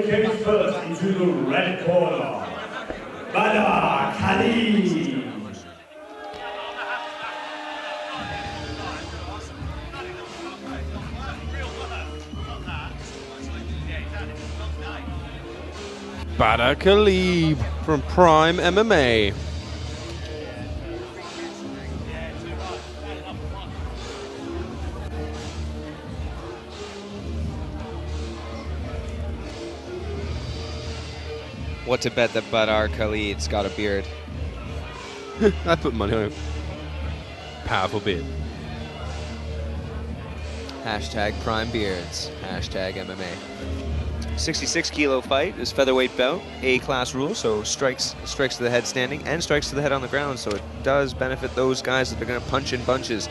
came first into the red corner. Badar, Khalid. Badar Khalid from Prime MMA. What to bet that Badar Khalid's got a beard? I put money on him. Powerful beard. Hashtag Prime Beards. Hashtag MMA. 66 kilo fight is featherweight bout. A-class rule, so strikes to the head standing and strikes to the head on the ground. So it does benefit those guys that are going to punch in bunches.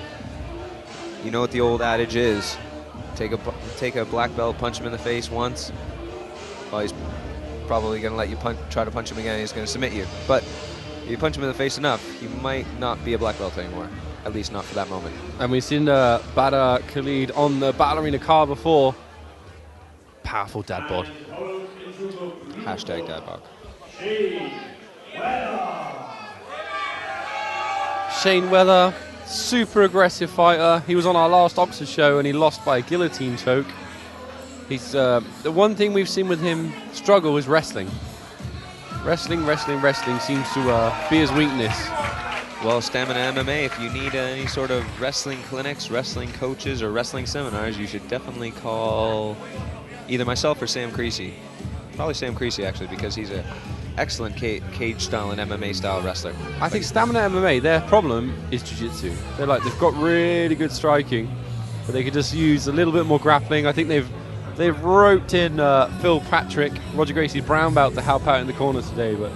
You know what the old adage is: take a black belt, punch him in the face once. Well, he's probably going to let you try to punch him again. He's going to submit you. But if you punch him in the face enough, he might not be a black belt anymore. At least not for that moment. And we've seen Badar Khalid on the Battle Arena car before. Powerful dad bod. Hashtag dad bod. Shane Weather, super aggressive fighter. He was on our last Oxford show and he lost by a guillotine choke. He's the one thing we've seen with him struggle is wrestling. Wrestling seems to be his weakness. Well, Stamina MMA, if you need any sort of wrestling clinics, wrestling coaches, or wrestling seminars, you should definitely call either myself or Sam Creasy. Probably Sam Creasy, actually, because he's an excellent cage-style and MMA-style wrestler. I think Stamina MMA, their problem is jiu-jitsu. They've got really good striking, but they could just use a little bit more grappling. I think they've roped in Phil Patrick, Roger Gracie's brown belt, to help out in the corners today, but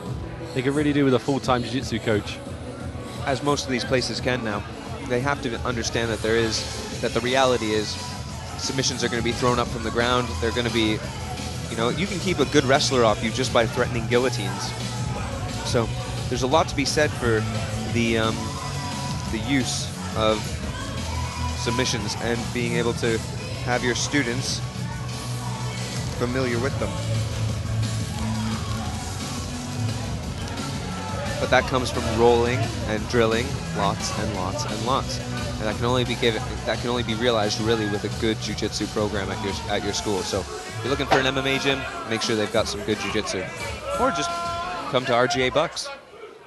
they could really do with a full-time jiu-jitsu coach. As most of these places can now, they have to understand that the reality is submissions are going to be thrown up from the ground. They're going to be, you can keep a good wrestler off you just by threatening guillotines. So there's a lot to be said for the use of submissions and being able to have your students familiar with them. But that comes from rolling and drilling lots and lots and lots, and that can only be realized really with a good jiu-jitsu program at your school. So if you're looking for an MMA gym, make sure they've got some good jiu-jitsu, or just come to RGA Bucks,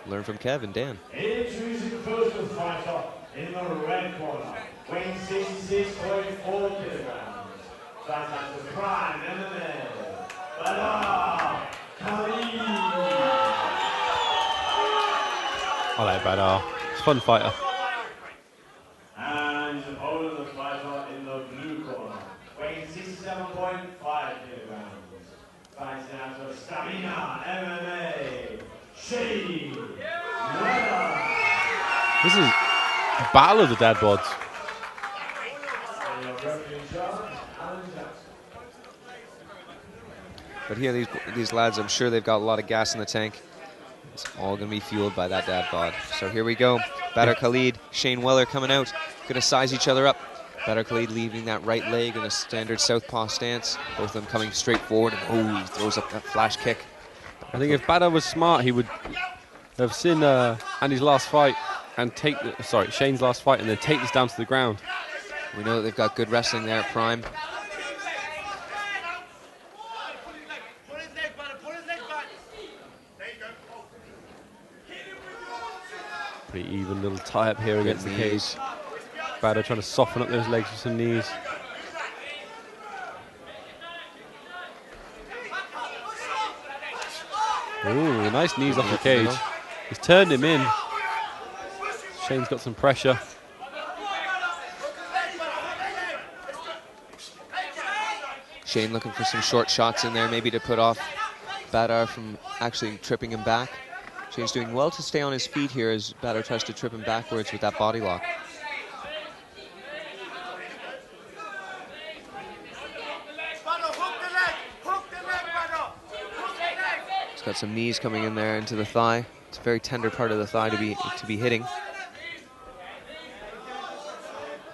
learn from Kev and Dan. Introducing first fighter in the red corner, weighing 66.4 kilograms. That's at the Prime MMA. Badar Khalid. I like Badar. He's a fun fighter. And opponent the fighter in the blue corner, weighing 67.5 kilograms. Fighting out of Stamina MMA, Shane Weather. This is a battle of the dad bods. But here, these lads, I'm sure they've got a lot of gas in the tank. It's all going to be fueled by that dad bod. So here we go. Badar Khalid, Shane Weller coming out. Going to size each other up. Badar Khalid leaving that right leg in a standard southpaw stance. Both of them coming straight forward. And he throws up that flash kick. I think if Badar was smart, he would have seen Andy's last fight and Shane's last fight, and then take this down to the ground. We know that they've got good wrestling there at Prime. Pretty even little tie-up here against the cage. Badar trying to soften up those legs with some knees. Ooh, nice knees off the cage. He's turned him in. Shane's got some pressure. Shane looking for some short shots in there, maybe to put off Badar from actually tripping him back. Shane's doing well to stay on his feet here as Badar tries to trip him backwards with that body lock. He's got some knees coming in there into the thigh. It's a very tender part of the thigh to be hitting. I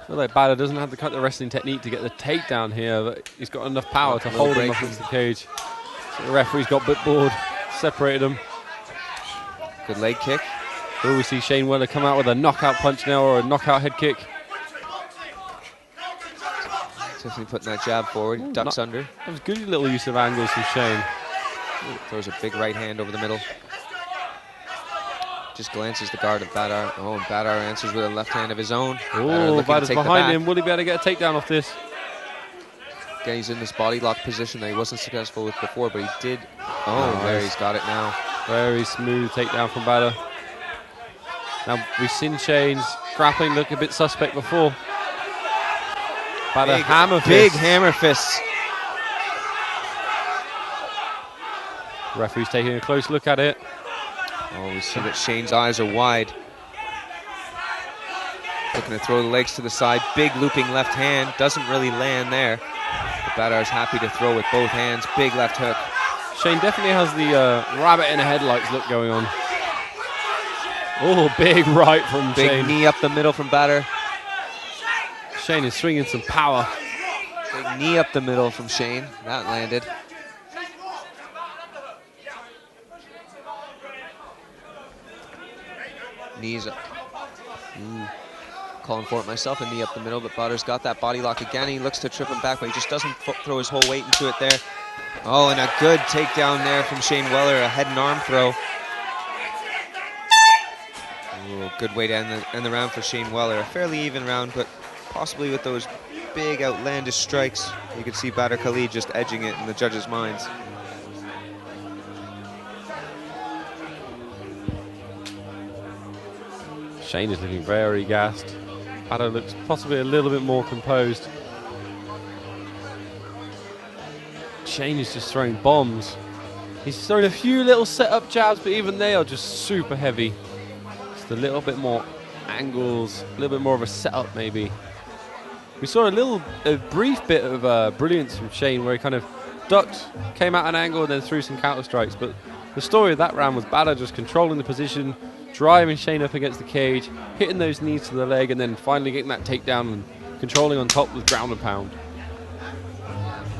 feel like Badar doesn't have the wrestling technique to get the takedown here, but he's got enough power to hold him up against the cage. So the referee's got a bit bored, separated them. Good leg kick. Here we see Shane Weller come out with a knockout punch now or a knockout head kick. Definitely putting that jab forward, Ooh, ducks under. That was good little use of angles from Shane. Throws a big right hand over the middle. Just glances the guard of Badar. Oh, and Badar answers with a left hand of his own. Oh, Badar's behind him. Will he be able to get a takedown off this? Again, he's in this body lock position that he wasn't successful with before, but he did. Oh, nice. There he's got it now. Very smooth takedown from Badar. Now, we've seen Shane's grappling look a bit suspect before. Badar hammer fist. Big hammer fists. Referee's taking a close look at it. Oh, we see that Shane's eyes are wide. Looking to throw the legs to the side. Big looping left hand. Doesn't really land there. But Badar's happy to throw with both hands. Big left hook. Shane definitely has the rabbit in the headlights look going on. Oh, big right from Shane. Big knee up the middle from Badar. Shane is swinging some power. Big knee up the middle from Shane. That landed. Knees up. Calling for it myself, a knee up the middle, but Badar's got that body lock again. He looks to trip him back, but he just doesn't throw his whole weight into it there. Oh, and a good takedown there from Shane Weller, a head and arm throw. Ooh, good way to end the round for Shane Weller. A fairly even round, but possibly with those big outlandish strikes, you could see Badar Khalid just edging it in the judges' minds. Shane is looking very gassed. Badar looks possibly a little bit more composed. Shane is just throwing bombs. He's throwing a few little set-up jabs, but even they are just super heavy. Just a little bit more angles, a little bit more of a setup maybe. We saw a brief bit of brilliance from Shane where he kind of ducked, came out an angle, and then threw some counter strikes. But the story of that round was Badar just controlling the position, driving Shane up against the cage, hitting those knees to the leg, and then finally getting that takedown and controlling on top with ground and pound.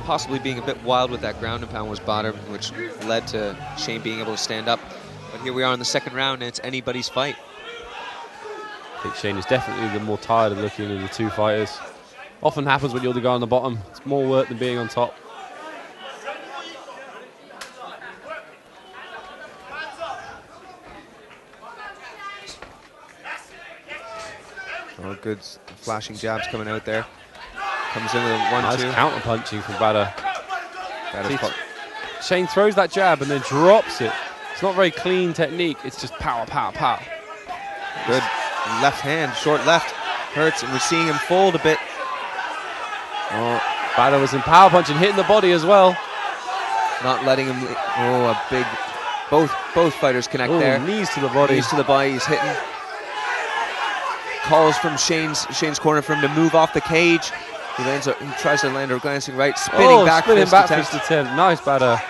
Possibly being a bit wild with that ground and pound was Badar, which led to Shane being able to stand up. But here we are in the second round, and it's anybody's fight. I think Shane is definitely the more tired of looking of the two fighters. Often happens when you're the guy on the bottom. It's more work than being on top. Oh, good flashing jabs coming out there. Comes in with a 1-2. Nice counter punching from Badar. Shane throws that jab and then drops it. It's not very clean technique. It's just power, power, power. Good left hand, short left. Hurts, and we're seeing him fold a bit. Oh, Badar was in power punch and hitting the body as well. Not letting him. Oh, a big. Both fighters connect there. Knees to the body. Knees to the body. He's hitting. Calls from Shane's corner for him to move off the cage. He tries to land a glancing right, spinning back fist attempt. Nice, Badar.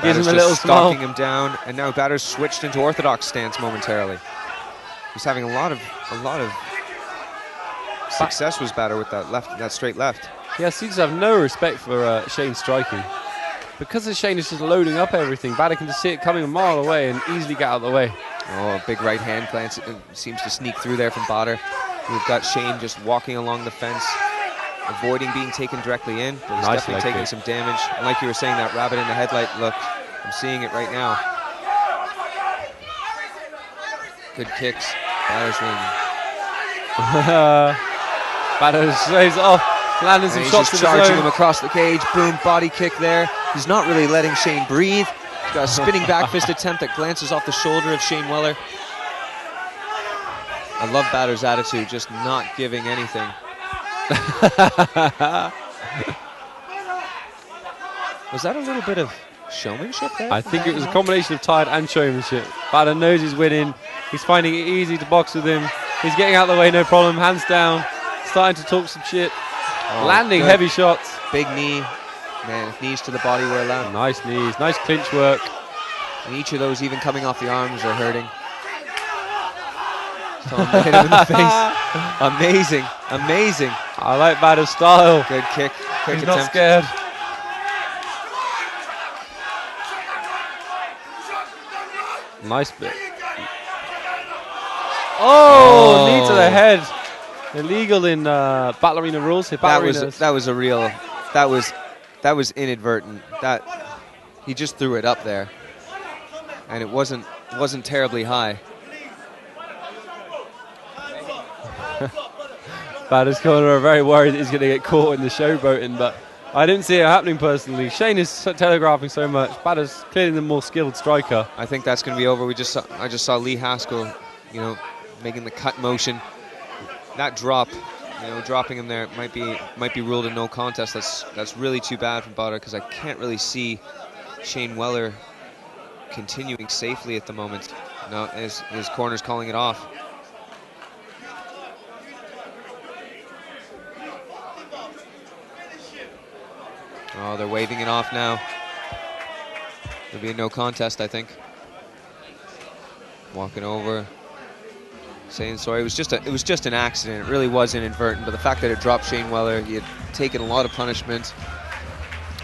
Gives him a little smile. Stalking him down, and now Badar's switched into orthodox stance momentarily. He's having a lot of success with Badar with that straight left. Yeah, seems to have no respect for Shane striking. Because Shane is just loading up everything, Badar can just see it coming a mile away and easily get out of the way. Oh, a big right hand glance. It seems to sneak through there from Badar. We've got Shane just walking along the fence, avoiding being taken directly in, but he's definitely taking some damage. And like you were saying, that rabbit in the headlight look, I'm seeing it right now. Good kicks. Badar's winning. Badar stays off, landing some shots to the zone. Charging him across the cage. Boom, body kick there. He's not really letting Shane breathe. He's got a spinning back fist attempt that glances off the shoulder of Shane Weller. I love Badar's attitude, just not giving anything. Was that a little bit of showmanship there? I think it was a combination of tired and showmanship. Badar knows he's winning. He's finding it easy to box with him. He's getting out of the way, no problem. Hands down. Starting to talk some shit. Landing good. Heavy shots. Big knee. Man, if knees to the body were allowed. Nice knees. Nice clinch work. And each of those, even coming off the arms, are hurting. Hit him in the face. Amazing. Amazing. I like Badar's style. Good kick. Quick He's attempt. not scared. Nice bit. Oh, knee to the head. Illegal in Battle Arena rules. That was inadvertent. That he just threw it up there, and it wasn't terribly high. Badar's corner are very worried that he's going to get caught in the showboating, but I didn't see it happening personally. Shane is telegraphing so much. Badar's clearly the more skilled striker. I think that's going to be over. I just saw Lee Haskell, making the cut motion. That drop, dropping him there might be ruled a no contest. That's really too bad from Badar, because I can't really see Shane Weller continuing safely at the moment. No, his corner's calling it off. Oh, they're waving it off now. There'll be a no contest, I think. Walking over, saying sorry. It was just an accident. It really was inadvertent, but the fact that it dropped Shane Weller, he had taken a lot of punishment.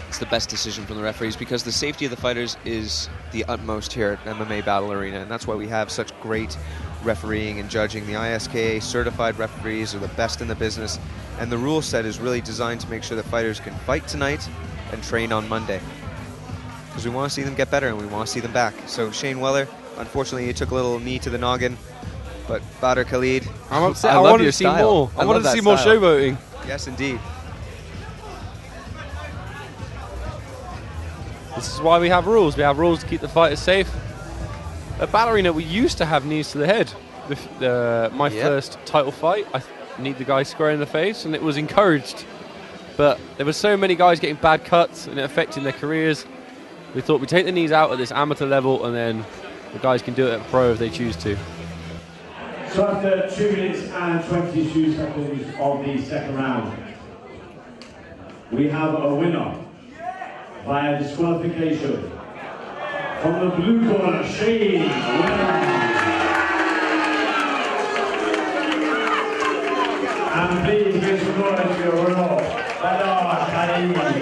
It's the best decision from the referees, because the safety of the fighters is the utmost here at MMA Battle Arena, and that's why we have such great refereeing and judging. The ISKA certified referees are the best in the business, and the rule set is really designed to make sure that fighters can fight tonight and train on Monday, because we want to see them get better and we want to see them back. So Shane Weller, unfortunately, he took a little knee to the noggin, but Badar Khalid, I'm upset. I wanted to see more. I wanted to see more showboating. Yes, indeed. This is why we have rules. We have rules to keep the fighters safe. At Battle Arena, we used to have knees to the head. My first title fight, I kneed the guy square in the face, and it was encouraged. But there were so many guys getting bad cuts and it affecting their careers. We thought we'd take the knees out at this amateur level, and then the guys can do it at pro if they choose to. So after 2 minutes and 22 seconds of the second round, we have a winner via disqualification. From the blue corner, Shane Weller. And please make some noise for your winner, Badar Khalid.